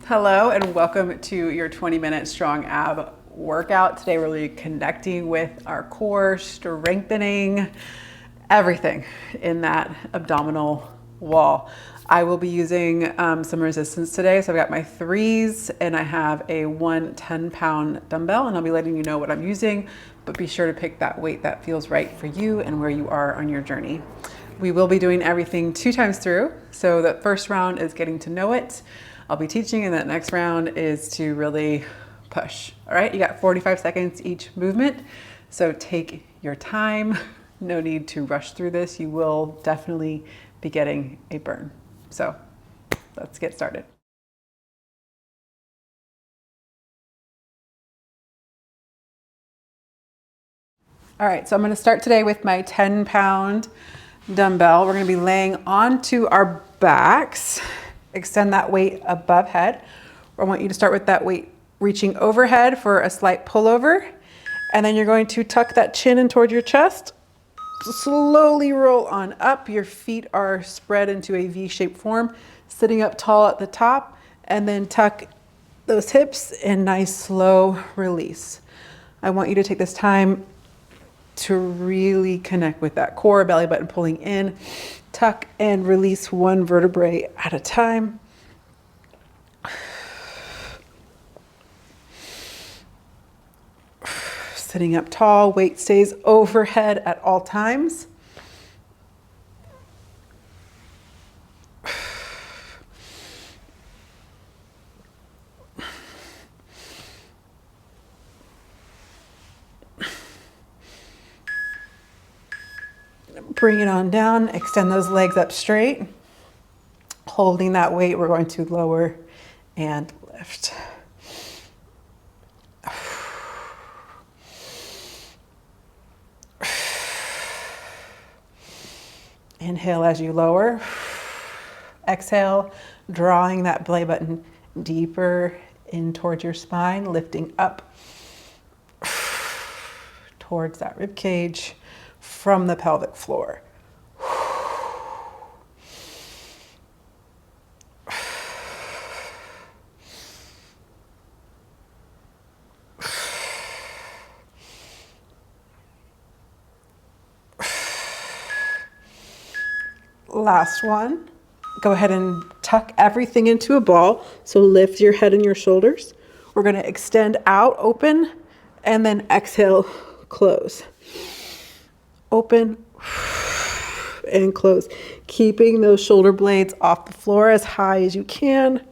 Hello and welcome to your 20-minute strong ab workout. Today we're really connecting with our core, strengthening everything in that abdominal wall. I will be using some resistance today. So I've got my threes and I have a 10-pound dumbbell, and I'll be letting you know what I'm using, but be sure to pick that weight that feels right for you and where you are on your journey. We will be doing everything 2 times through. So the first round is getting to know it. I'll be teaching, and that next round is to really push. All right, you got 45 seconds each movement. So take your time. No need to rush through this. You will definitely be getting a burn. So let's get started. All right, so I'm gonna start today with my 10-pound dumbbell. We're gonna be laying onto our backs. Extend that weight above head. I want you to start with that weight reaching overhead for a slight pullover. And then you're going to tuck that chin in toward your chest. Slowly roll on up. Your feet are spread into a V-shaped form, sitting up tall at the top, and then tuck those hips and nice slow release. I want you to take this time to really connect with that core, belly button pulling in. Tuck and release one vertebrae at a time. Sitting up tall, weight stays overhead at all times. Bring it on down, extend those legs up straight. Holding that weight, we're going to lower and lift. Inhale as you lower. Exhale, drawing that belly button deeper in towards your spine, lifting up towards that rib cage from the pelvic floor. Last one. Go ahead and tuck everything into a ball. So lift your head and your shoulders. We're going to extend out, open, and then exhale, close. Open and close. Keeping those shoulder blades off the floor as high as you can.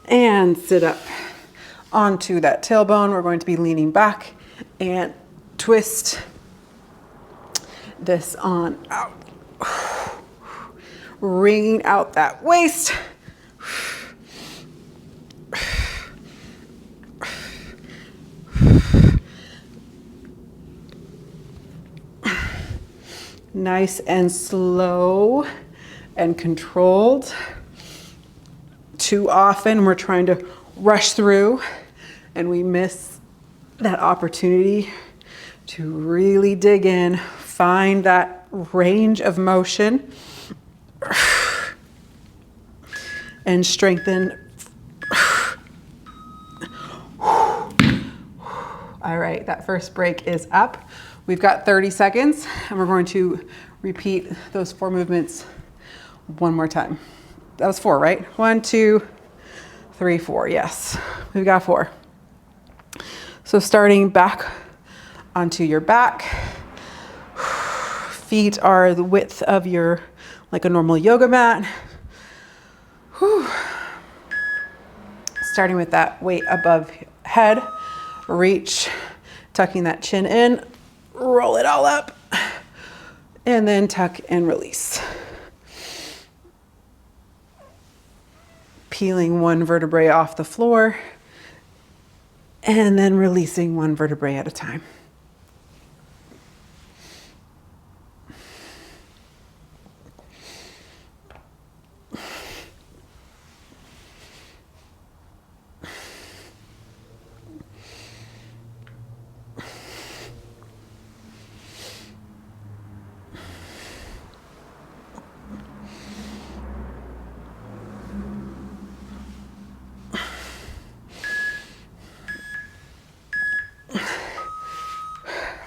And sit up onto that tailbone. We're going to be leaning back and twist this on out. Wringing out that waist. Nice and slow and controlled. Too often we're trying to rush through and we miss that opportunity to really dig in, find that range of motion, and strengthen. All right, that first break is up. We've got 30 seconds and we're going to repeat those 4 movements one more time. That was 4, right? 1, 2, 3, 4. Yes, we've got 4. So starting back onto your back. Feet are the width of your, like a normal yoga mat. Starting with that weight above head. Reach, tucking that chin in. Roll it all up. And then tuck and release. peeling one vertebrae off the floor and then releasing one vertebrae at a time.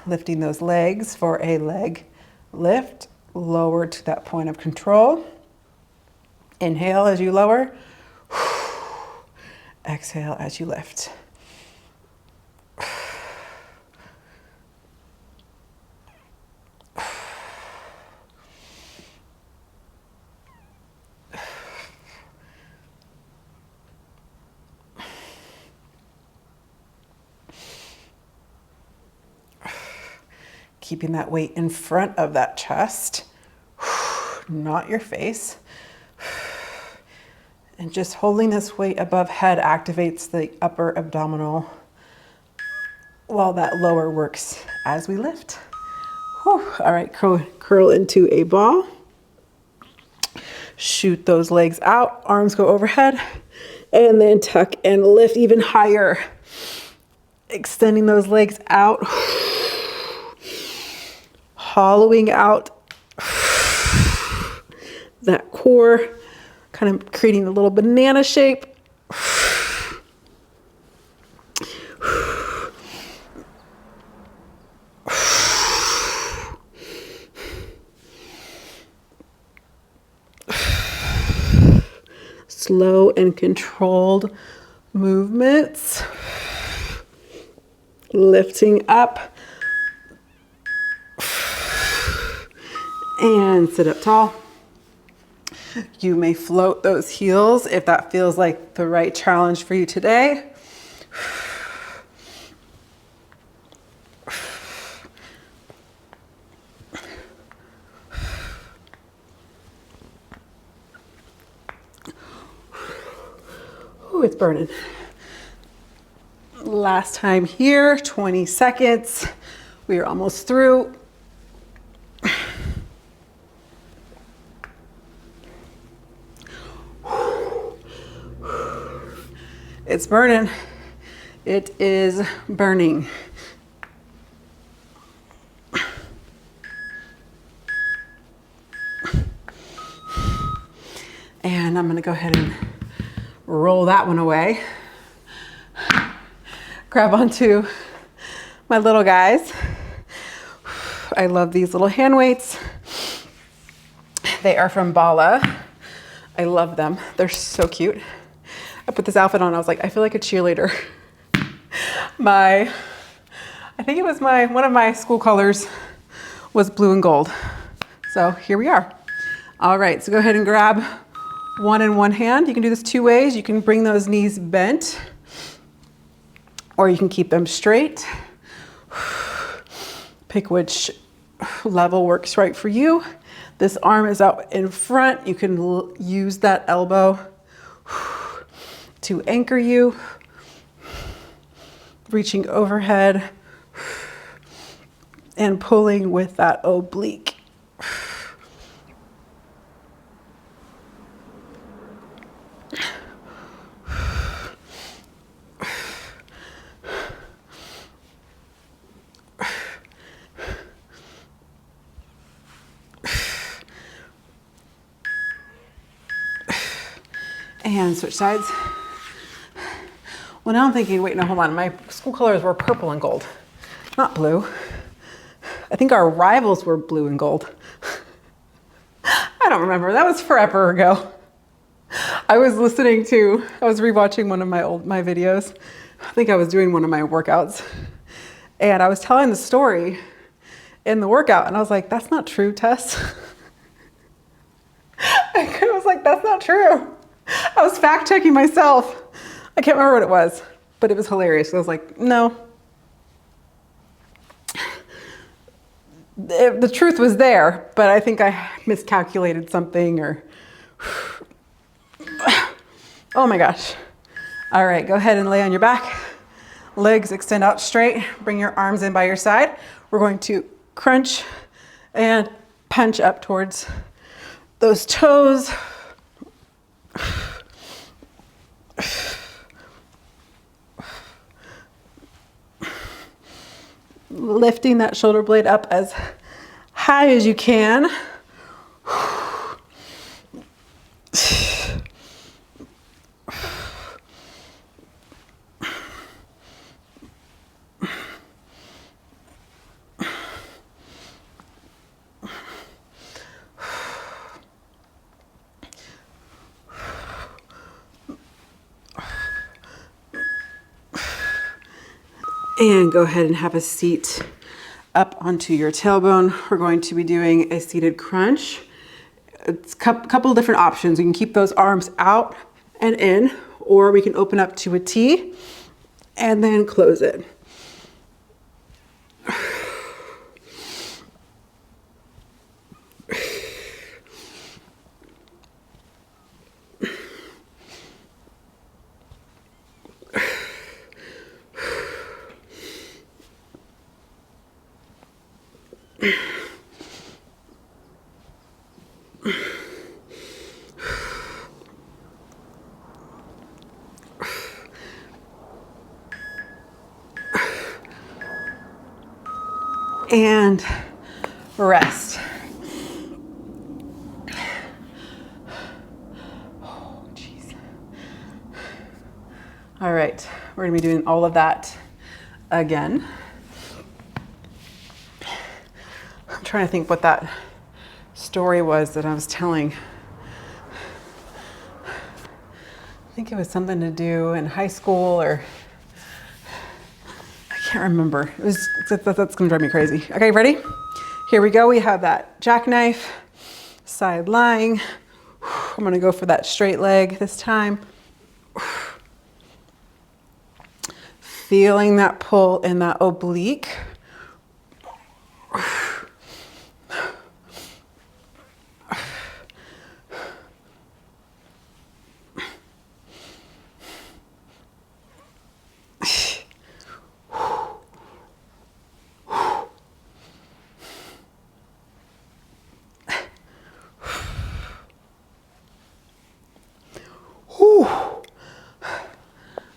Lifting those legs for a leg lift. Lower to that point of control. Inhale as you lower. Exhale as you lift. Keeping that weight in front of that chest, not your face. And just holding this weight above head activates the upper abdominal while that lower works as we lift. Whew. All right, curl into a ball. Shoot those legs out, arms go overhead, and then tuck and lift even higher. Extending those legs out. Hollowing out that core, kind of creating a little banana shape. Slow and controlled movements. Lifting up. And sit up tall. You may float those heels if that feels like the right challenge for you today. Ooh, it's burning. Last time here, 20 seconds. We are almost through. It's burning. It is burning. And I'm gonna go ahead and roll that one away. Grab onto my little guys. I love these little hand weights. They are from BALA. I love them. They're so cute. I put this outfit on, I was like, I feel like a cheerleader. I think it was one of my school colors was blue and gold. So here we are. All right, so go ahead and grab one in one hand. You can do this two ways. You can bring those knees bent, or you can keep them straight. Pick which level works right for you. This arm is out in front. You can use that elbow to anchor you, reaching overhead and pulling with that oblique. And switch sides. Well, now I'm thinking, wait, no, hold on. My school colors were purple and gold, not blue. I think our rivals were blue and gold. I don't remember. That was forever ago. I was rewatching one of my videos. I think I was doing one of my workouts, and I was telling the story in the workout, and I was like, that's not true, Tess. I was like, that's not true. I was fact checking myself. I can't remember what it was, but it was hilarious. I was like, no. The truth was there, but I think I miscalculated something, or Oh my gosh. All right, go ahead and lay on your back. Legs extend out straight. Bring your arms in by your side. We're going to crunch and punch up towards those toes. Lifting that shoulder blade up as high as you can. And go ahead and have a seat up onto your tailbone. We're going to be doing a seated crunch. It's a couple different options. We can keep those arms out and in, or we can open up to a T and then close it. And rest. Oh, jeez. All right, we're gonna be doing all of that again. I'm trying to think what that story was that I was telling. I think it was something to do in high school, or I can't remember. That's gonna drive me crazy. Okay, ready? Here we go. We have that jackknife, side lying. I'm gonna go for that straight leg this time. Feeling that pull in that oblique.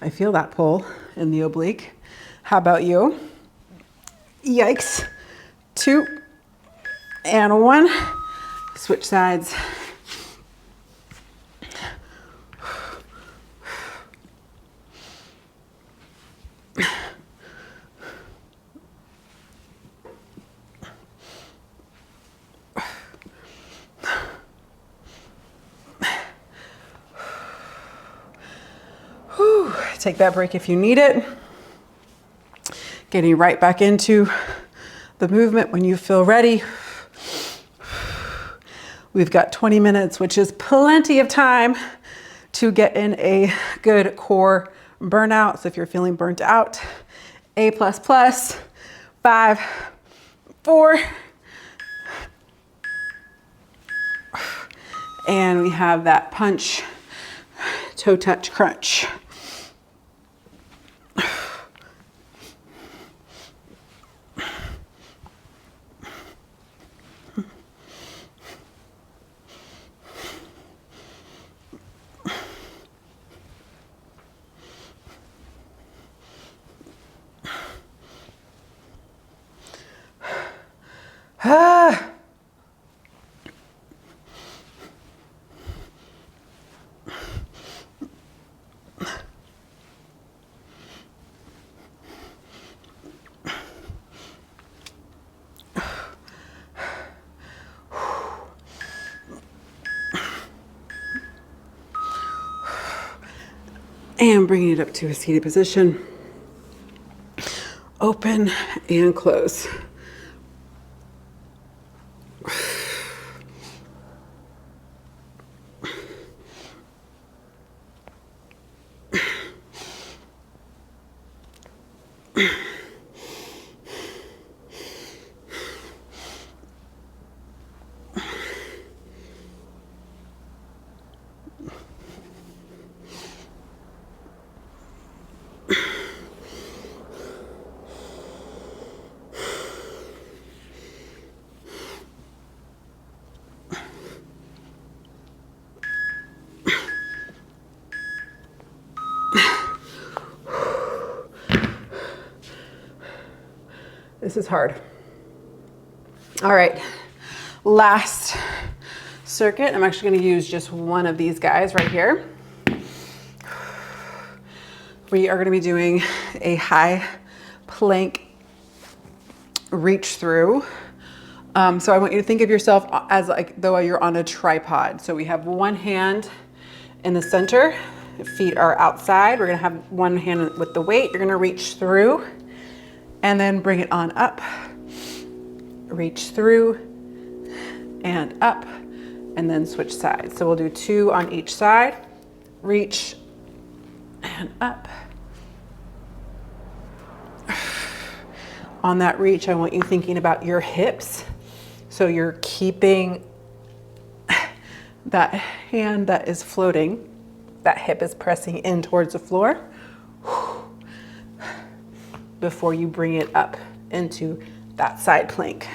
I feel that pull in the oblique. How about you? Yikes. 2 and 1. Switch sides. Take that break if you need it. Getting right back into the movement when you feel ready. We've got 20 minutes, which is plenty of time to get in a good core burnout. So if you're feeling burnt out, A++, 5, 4, and we have that punch, toe touch crunch. And bringing it up to a seated position. Open and close. This is hard. All right, last circuit. I'm actually gonna use just one of these guys right here. We are gonna be doing a high plank reach through. So I want you to think of yourself as like though you're on a tripod. So we have one hand in the center, feet are outside. We're gonna have one hand with the weight. You're gonna reach through and then bring it on up. Reach through and up, and then switch sides. So we'll do 2 on each side. Reach and up. On that reach, I want you thinking about your hips. So you're keeping that hand that is floating, that hip is pressing in towards the floor before you bring it up into that side plank.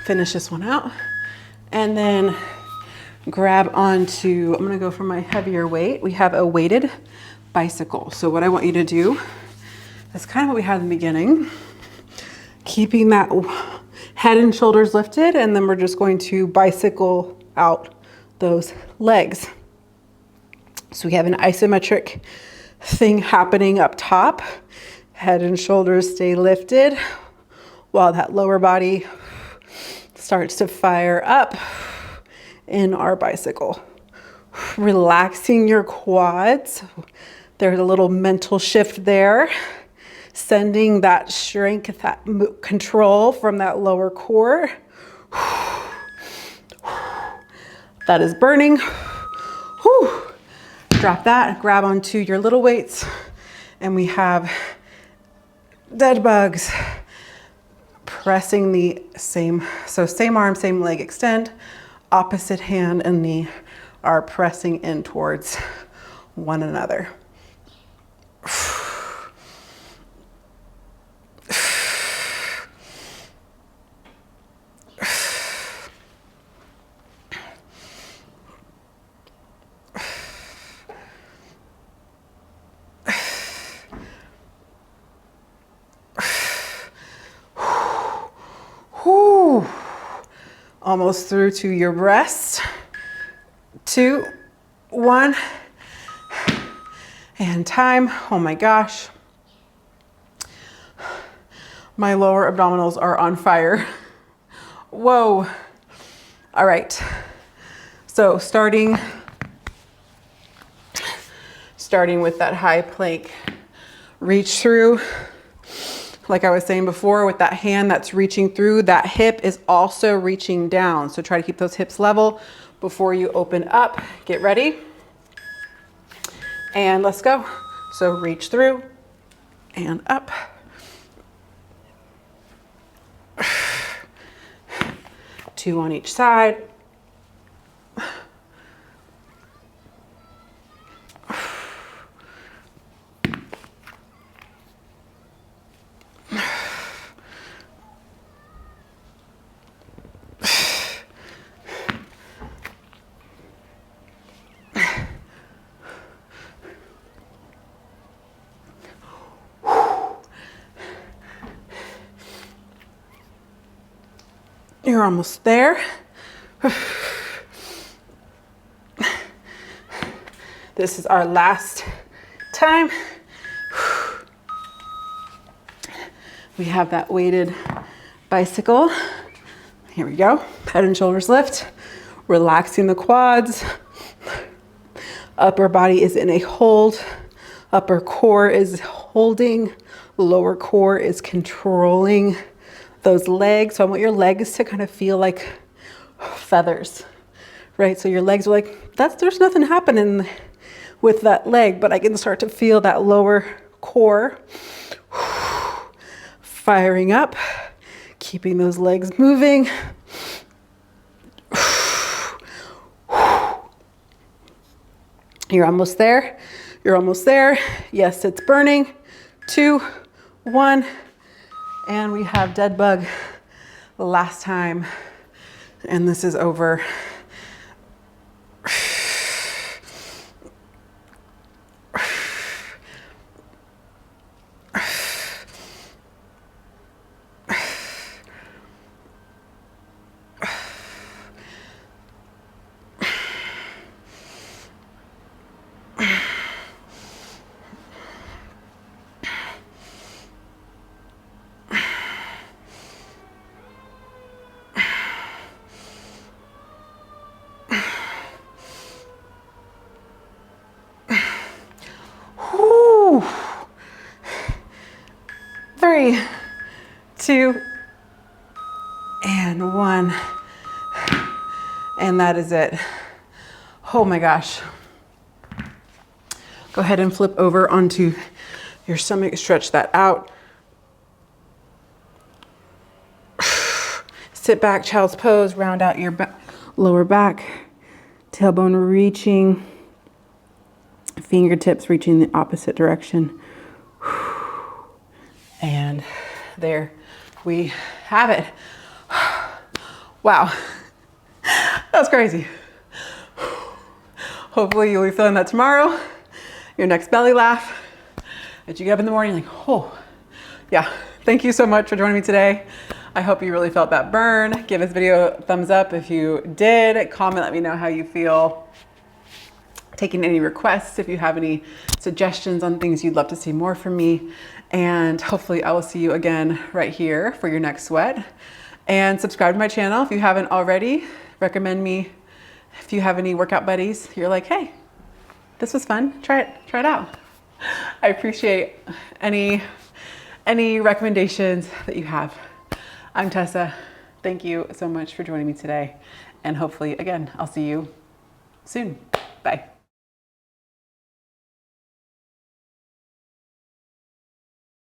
Finish this one out and then grab onto, I'm gonna go for my heavier weight. We have a weighted bicycle. So what I want you to do is kind of what we had in the beginning, keeping that head and shoulders lifted, and then we're just going to bicycle out those legs. So we have an isometric thing happening up top. Head and shoulders stay lifted while that lower body starts to fire up in our bicycle. Relaxing your quads. There's a little mental shift there. Sending that strength, that control from that lower core. That is burning. Whew. Drop that, grab onto your little weights, and we have dead bugs. Pressing the same, so same arm, same leg extend, opposite hand and knee are pressing in towards one another. Almost through to your breast. 2, 1, and time. Oh my gosh. My lower abdominals are on fire. Whoa. All right. So starting with that high plank, reach through. Like I was saying before, with that hand that's reaching through, that hip is also reaching down. So try to keep those hips level before you open up. Get ready. And let's go. So reach through and up. Two on each side. You're almost there. This is our last time. We have that weighted bicycle. Here we go. Head and shoulders lift. Relaxing the quads. Upper body is in a hold. Upper core is holding. Lower core is controlling those legs. So I want your legs to kind of feel like feathers, right? So your legs are like, there's nothing happening with that leg, but I can start to feel that lower core firing up, keeping those legs moving. You're almost there. You're almost there. Yes, it's burning. 2, 1. And we have dead bug the last time, and this is over. and 1. And that is it. Oh my gosh. Go ahead and flip over onto your stomach, stretch that out. Sit back, child's pose, round out your lower back, tailbone reaching, fingertips reaching the opposite direction. And there we have it. Wow, that was crazy. Hopefully you'll be feeling that tomorrow. Your next belly laugh. That you get up in the morning like, oh, yeah. Thank you so much for joining me today. I hope you really felt that burn. Give this video a thumbs up if you did. Comment, let me know how you feel. Taking any requests if you have any suggestions on things you'd love to see more from me. And hopefully I will see you again right here for your next sweat. And subscribe to my channel if you haven't already. Recommend me if you have any workout buddies. You're like, hey, this was fun. Try it out. I appreciate any recommendations that you have. I'm Tessa. Thank you so much for joining me today. And hopefully, again, I'll see you soon. Bye.